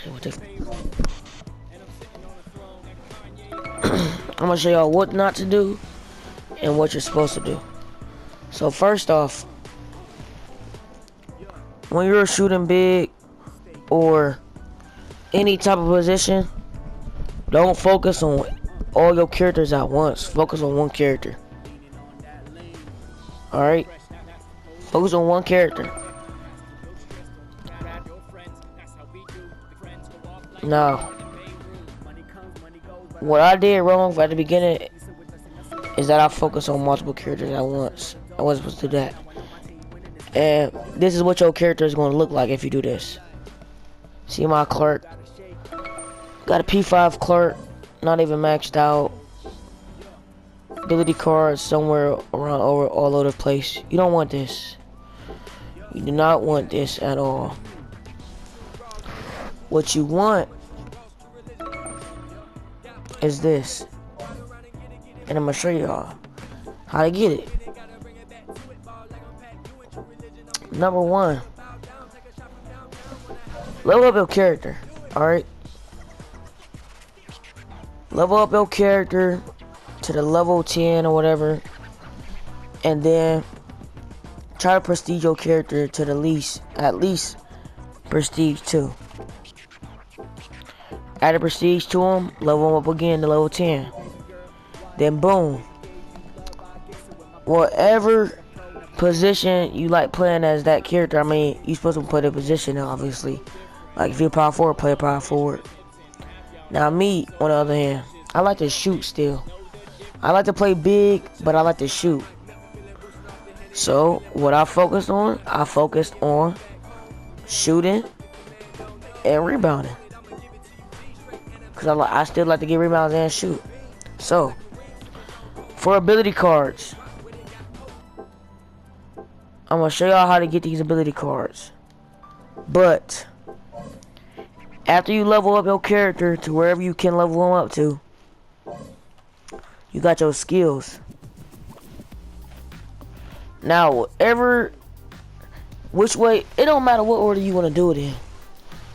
I'm gonna show y'all what not to do and what you're supposed to do. So first off, when you're shooting big or any type of position, don't focus on all your characters at once. Focus on one character. Alright? Focus on one character. Now, what I did wrong at the beginning is that I focused on multiple characters at once. I wasn't supposed to do that. And this is what your character is going to look like if you do this. See my Clark? Got a P5 Clark, not even maxed out. Ability cards somewhere around all over the place. You don't want this. You do not want this at all. What you want is this. And I'm gonna show y'all how to get it. Number one, level up your character. Alright? Level up your character to the level 10 or whatever. And then try to prestige your character to the least, at least prestige 2. Add a prestige to him, level him up again to level 10. Then boom. Whatever position you like playing as that character, I mean, you're supposed to put a position in, obviously. Like if you're power forward, play a power forward. Now me, on the other hand, I like to shoot still. I like to play big, but I like to shoot. So what I focused on shooting and rebounding. Cause I still like to get rebounds and shoot. So for ability cards, I'm gonna show y'all how to get these ability cards. But after you level up your character to wherever you can level them up to, you got your skills. Now, which way, it don't matter what order you want to do it in.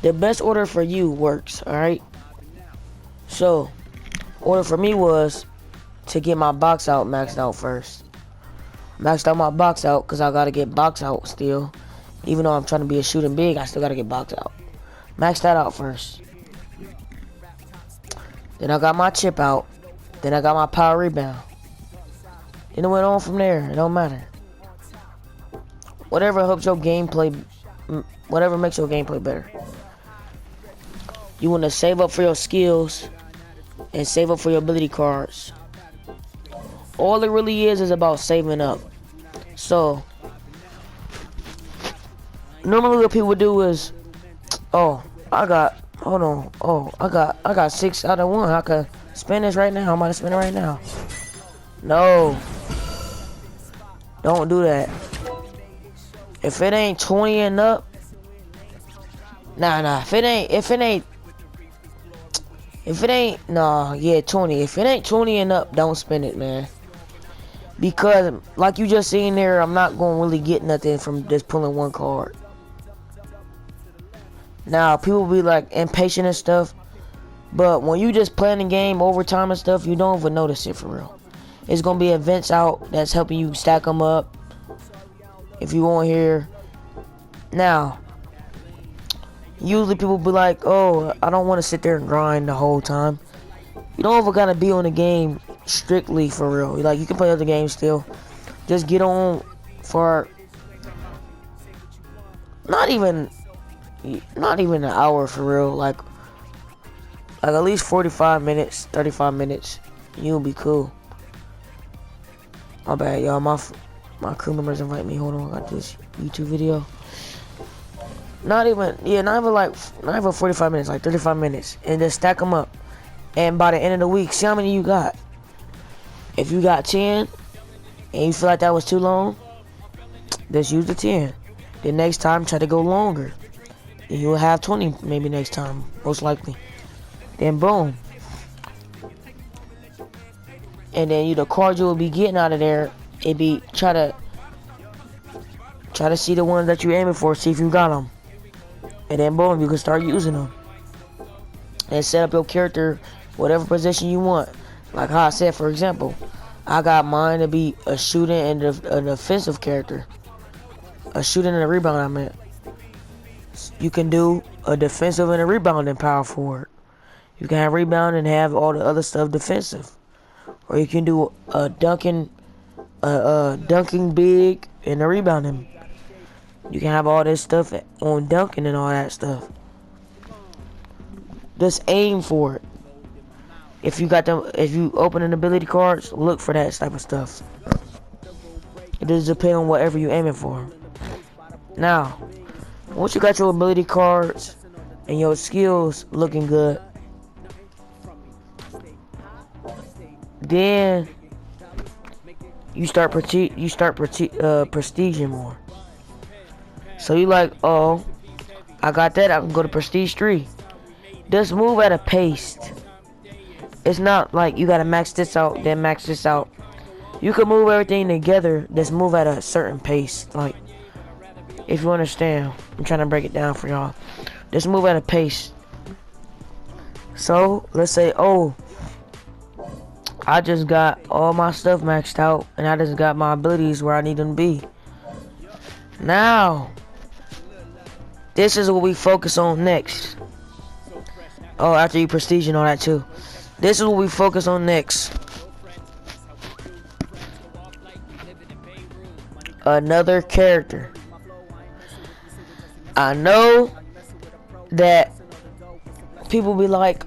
The best order for you works, alright? So, order for me was to get my box out maxed out first. Maxed out my box out because I got to get box out still. Even though I'm trying to be a shooting big, I still got to get box out. Max that out first. Then I got my chip out. Then I got my power rebound. Then it went on from there. It don't matter. Whatever helps your gameplay, whatever makes your gameplay better. You want to save up for your skills and save up for your ability cards. All it really is about saving up. So normally what people do is, oh, I got 6 out of 1. I could spend this right now. I'm about to spend it right now. No, don't do that. If it ain't 20 and up, nah. If it ain't, nah, yeah, 20. If it ain't 20 and up, don't spend it, man. Because, like you just seen there, I'm not gonna really get nothing from just pulling one card. Now, people be like impatient and stuff, but when you just playing the game overtime and stuff, you don't even notice it for real. It's gonna be events out that's helping you stack them up. If you want here. Now, usually people be like, oh, I don't want to sit there and grind the whole time. You don't ever gotta be on the game strictly for real. Like, you can play other games still. Just get on for not even an hour for real. Like at least 45 minutes, 35 minutes. You'll be cool. My bad, y'all. My crew members invite me. Hold on, I got this YouTube video. Not even 45 minutes, like 35 minutes. And just stack them up. And by the end of the week, see how many you got. If you got 10, and you feel like that was too long, just use the 10. The next time, try to go longer. And you'll have 20 maybe next time, most likely. Then boom. And then the cards you will be getting out of there, it be try to see the ones that you're aiming for, see if you got them. And then boom, you can start using them. and set up your character whatever position you want. Like how I said, for example, I got mine to be a shooting and an offensive character. A shooting and a rebound, I meant. You can do a defensive and a rebounding power forward. You can have rebound and have all the other stuff defensive. Or you can do a dunking big and a rebounding. You can have all this stuff on dunking and all that stuff. Just aim for it. If you open an ability cards, look for that type of stuff. It just depends on whatever you're aiming for. Now, once you got your ability cards and your skills looking good, then you start prestiging more. So you like, oh, I got that. I can go to prestige 3. Just move at a pace. It's not like you gotta max this out, then max this out. You can move everything together. Just move at a certain pace. Like, if you understand, I'm trying to break it down for y'all. Just move at a pace. So let's say, oh, I just got all my stuff maxed out, and I just got my abilities where I need them to be. Now, this is what we focus on next. Oh, after you prestige and all that too. This is what we focus on next. Another character. I know that people be like,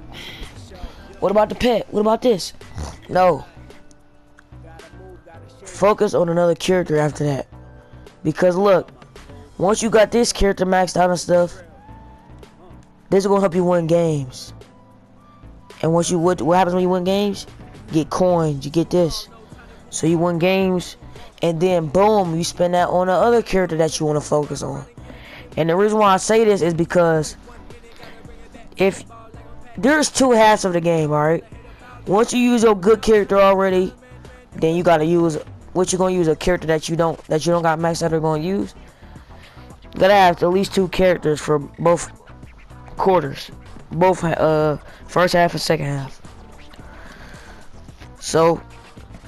what about the pet? What about this? No. Focus on another character after that. Because look, once you got this character maxed out and stuff, this is gonna help you win games. And once you what happens when you win games? Get coins, you get this. So you win games, and then boom, you spend that on the other character that you want to focus on. And the reason why I say this is because if there's two halves of the game, alright? Once you use your good character already, then you gotta use what you're gonna use a character that you don't got maxed out or gonna use. You gotta have at least 2 characters for both quarters. Both first half and second half. So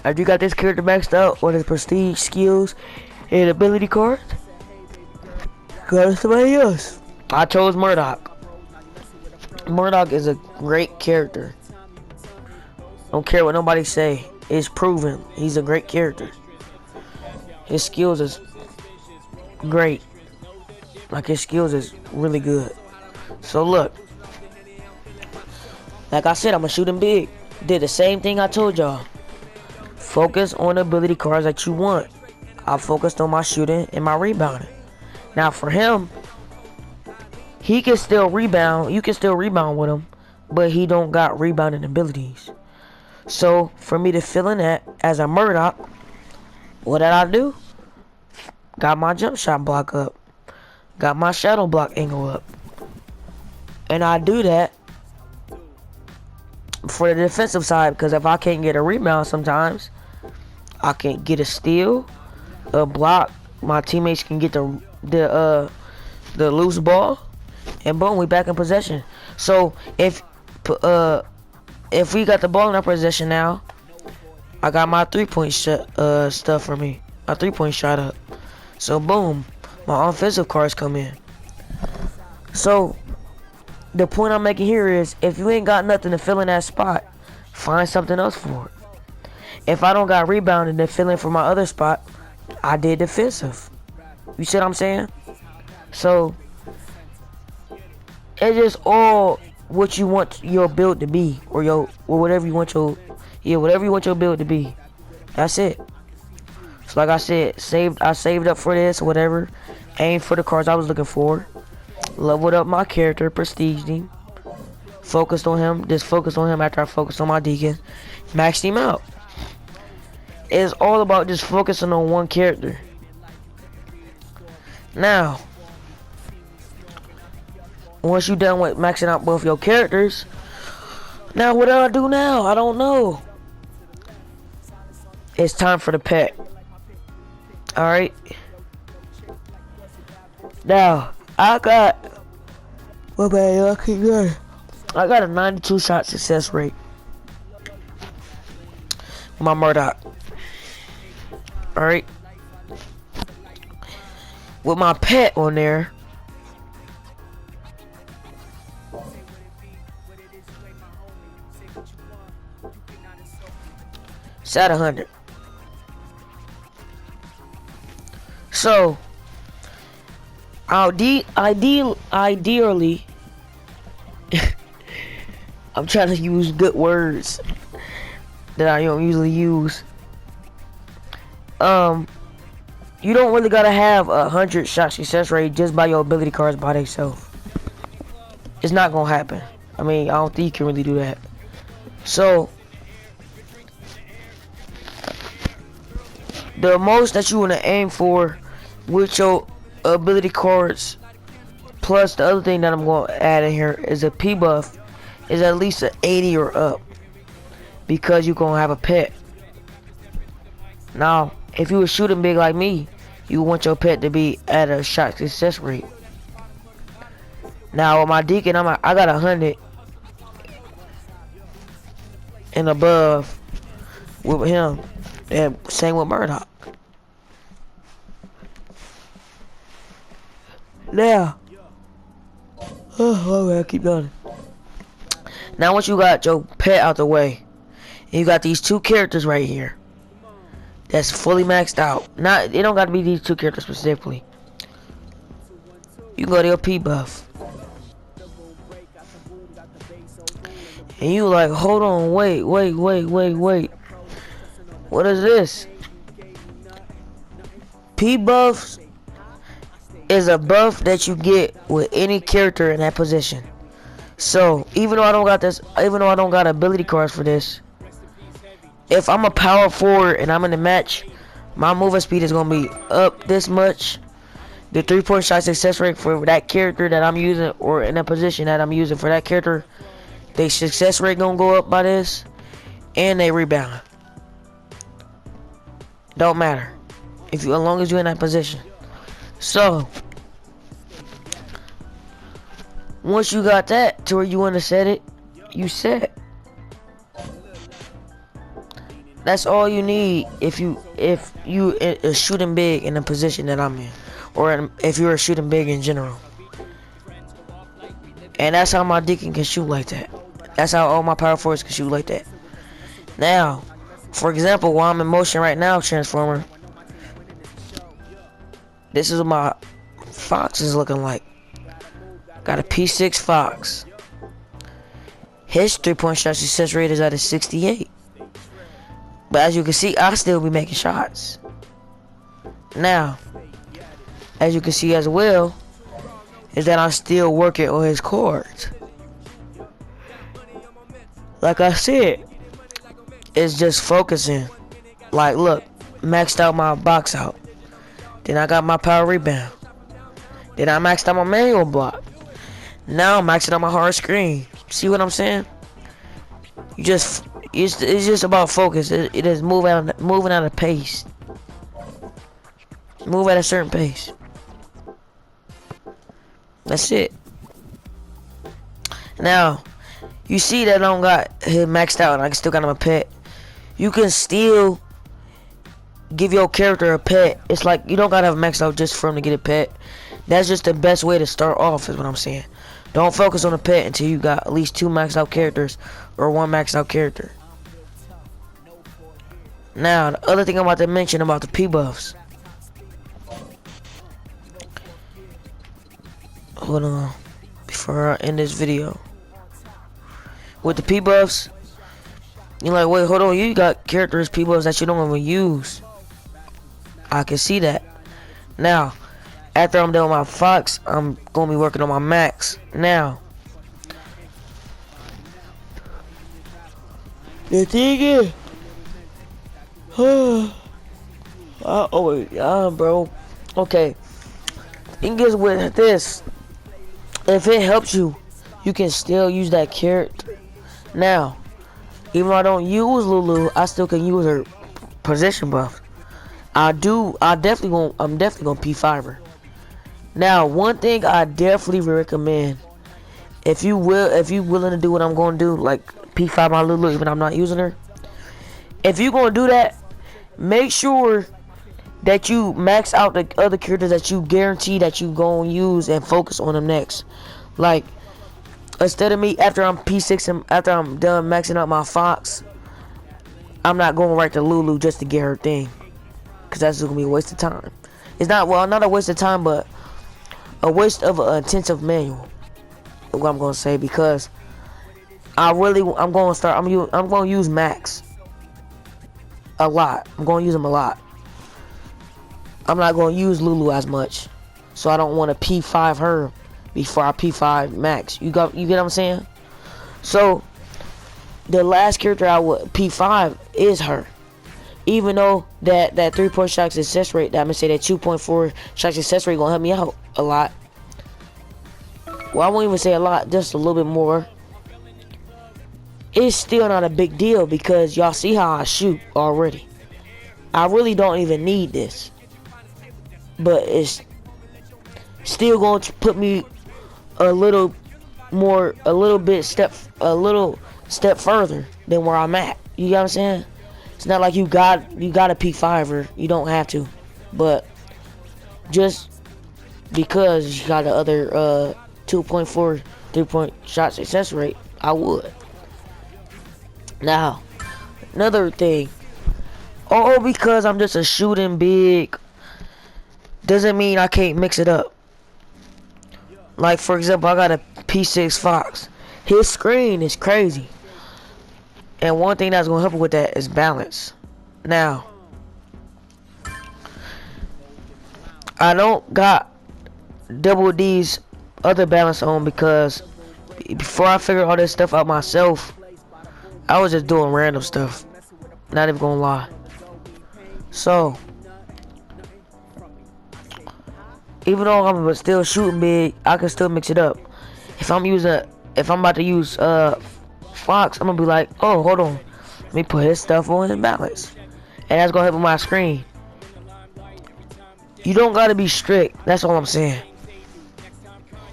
after you got this character maxed out on his prestige skills and ability cards, go to somebody else. I chose Murdoch. Murdoch is a great character. Don't care what nobody say. It's proven. He's a great character. His skills is great. Like, his skills is really good. So look. Like I said, I'm gonna shoot him big. Did the same thing I told y'all. Focus on the ability cards that you want. I focused on my shooting and my rebounding. Now for him, he can still rebound. You can still rebound with him, but he don't got rebounding abilities. So for me to fill in that as a Murdoch, what did I do? Got my jump shot block up. Got my shadow block angle up. And I do that for the defensive side, because if I can't get a rebound sometimes, I can get a steal, a block. My teammates can get the loose ball, and boom, we back in possession. So if we got the ball in our possession now, I got my 3-point stuff for me, my 3-point shot up. So boom, my offensive cards come in. So the point I'm making here is, if you ain't got nothing to fill in that spot, find something else for it. If I don't got rebounding to fill in for my other spot, I did defensive. You see what I'm saying? So it's just all what you want your build to be, or whatever you want your build to be. That's it. So like I said, I saved up for this or whatever. Aimed for the cards I was looking for. Leveled up my character, prestiged him. Focused on him. Just focused on him after I focused on my deacon. Maxed him out. It's all about just focusing on one character. Now, once you're done with maxing out both your characters, now what do I do now? I don't know. It's time for the pet. Alright. Now, I got... Well, man, y'all keep going. I got a 92 shot success rate with my Murdoch. Alright. With my pet on there, it's at 100. So, ideally, I'm trying to use good words that I don't usually use. You don't really gotta have 100 shot success rate just by your ability cards by themselves. It's not gonna happen. I mean, I don't think you can really do that. So, the most that you wanna aim for with your ability cards, plus the other thing that I'm gonna add in here is a P buff, is at least an 80 or up, because you're gonna have a pet. Now, if you were shooting big like me, you want your pet to be at a shot success rate. Now with my Deacon, I got 100 and above with him, and same with Murdoch. Now, oh man, keep going. Now once you got your pet out the way, and you got these two characters right here that's fully maxed out. Not, it don't got to be these two characters specifically. You can go to your P buff, and you like, hold on, wait. What is this? P buffs is a buff that you get with any character in that position. So even though I don't got ability cards for this, if I'm a power forward and I'm in a match, my movement speed is gonna be up this much. The 3-point shot success rate for that character that I'm using, or in a position that I'm using for that character, their success rate gonna go up by this, and they rebound. Don't matter as long as you're in that position. So once you got that to where you want to set it, you set. That's all you need if you are shooting big in the position that I'm in, or if you're shooting big in general. And that's how my Deacon can shoot like that. That's how all my power forwards can shoot like that. Now, for example, while I'm in motion right now, Transformer, this is what my Fox is looking like. Got a P6 Fox. His 3-point shot success rate is at a 68. But as you can see, I still be making shots. Now, as you can see as well, is that I'm still working on his cards. Like I said, it's just focusing. Like, look, maxed out my box out. Then I got my power rebound. Then I maxed out my manual block. Now I'm maxing out my hard screen. See what I'm saying? It's just about focus. It is moving at a pace. Move at a certain pace. That's it. Now, you see that I don't got him maxed out and I still got him a pet. You can still give your character a pet. It's like you don't gotta have maxed out just for him to get a pet. That's just the best way to start off, is what I'm saying. Don't focus on a pet until you got at least 2 maxed out characters or 1 maxed out character. Now, the other thing I'm about to mention about the P buffs. Hold on, before I end this video. With the P buffs, you're like, wait, hold on, you got characters P buffs that you don't even use. I can see that. Now, after I'm done with my Fox, I'm gonna be working on my Max. Now, the thing is, bro. Okay, thing is with this, if it helps you, you can still use that character. Now, even though I don't use Lulu, I still can use her position buff. I'm definitely gonna P5 her. Now, one thing I definitely recommend if you willing to do what I'm gonna do, like P5 my Lulu, even I'm not using her. If you gonna do that, make sure that you max out the other characters that you guarantee that you gonna use and focus on them next. Like, instead of me, after I'm P6 and after I'm done maxing out my Fox, I'm not going right to Lulu just to get her thing, because that's just gonna be a waste of time. It's not, well, not a waste of time, but a waste of an intensive manual, what I'm gonna say, because I'm gonna use Max a lot. I'm gonna use him a lot. I'm not gonna use Lulu as much, so I don't want to P5 her before I P5 Max. You get what I'm saying? So the last character I would P5 is her. Even though that 3-point shot success rate, that I'm gonna say that 2.4 shot success rate gonna help me out a lot. Well, I won't even say a lot, just a little bit more. It's still not a big deal because y'all see how I shoot already. I really don't even need this, but it's still going to put me a little step further than where I'm at. You know what I'm saying? It's not like you got a P5 or you don't have to, but just because you got the other 2.4 3-point shot success rate, I would. Now, another thing, all because I'm just a shooting big doesn't mean I can't mix it up. Like, for example, I got a P6 Fox. His screen is crazy, and one thing that's gonna help with that is balance. Now, I don't got Double D's other balance on because before I figured all this stuff out myself, I was just doing random stuff. Not even gonna lie. So, even though I'm still shooting big, I can still mix it up. If I'm about to use Fox, I'm gonna be like, oh, hold on, let me put his stuff on his balance, and that's gonna help with my screen. You don't gotta be strict. That's all I'm saying.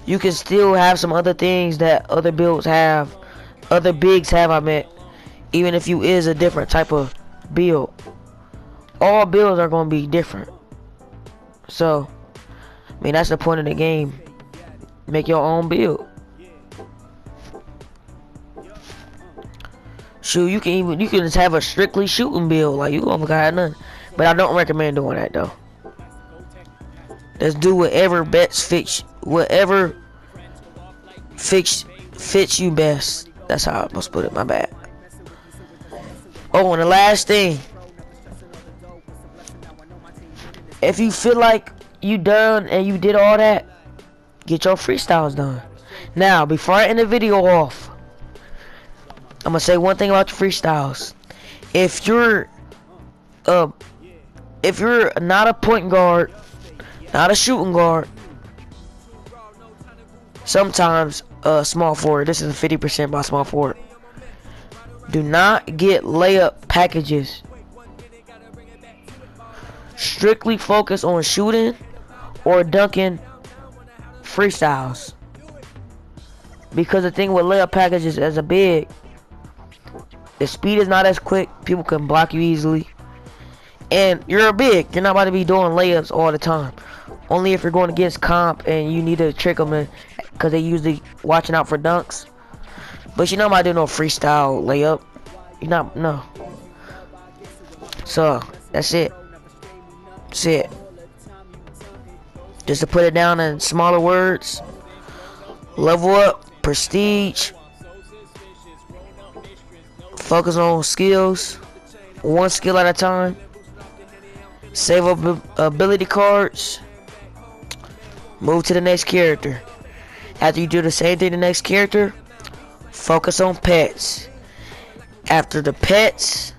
You can still have some other things that other builds have, other bigs have. I meant, even if you is a different type of build, all builds are gonna be different. So, I mean, that's the point of the game. Make your own build. Shoot, you can just have a strictly shooting build, like you gonna got nothing. But I don't recommend doing that though. Let's do whatever fits you best. That's how I'm supposed to put it. My bad. Oh, and the last thing, if you feel like you done and you did all that, get your freestyles done. Now, before I end the video off, I'm gonna say one thing about your freestyles. If you're not a point guard, not a shooting guard, sometimes small forward. This is 50% by small forward. Do not get layup packages. Strictly focus on shooting or dunking freestyles. Because the thing with layup packages as a big, the speed is not as quick. People can block you easily. And you're a big. You're not about to be doing layups all the time. Only if you're going against comp and you need to trick them in, because they usually watching out for dunks. But you're not about to do no freestyle layup. You're not, no. So, that's it. That's it. Just to put it down in smaller words, level up, prestige, focus on skills, one skill at a time, save up ability cards, move to the next character. After you do the same thing to the next character, focus on pets. After the pets,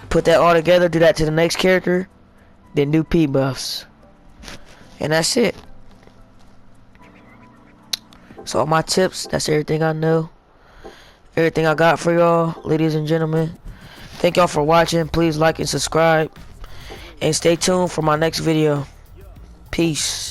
put that all together, do that to the next character, then do P buffs. And that's it. So all my tips, that's everything I know. Everything I got for y'all, ladies and gentlemen. Thank y'all for watching. Please like and subscribe. And stay tuned for my next video. Peace.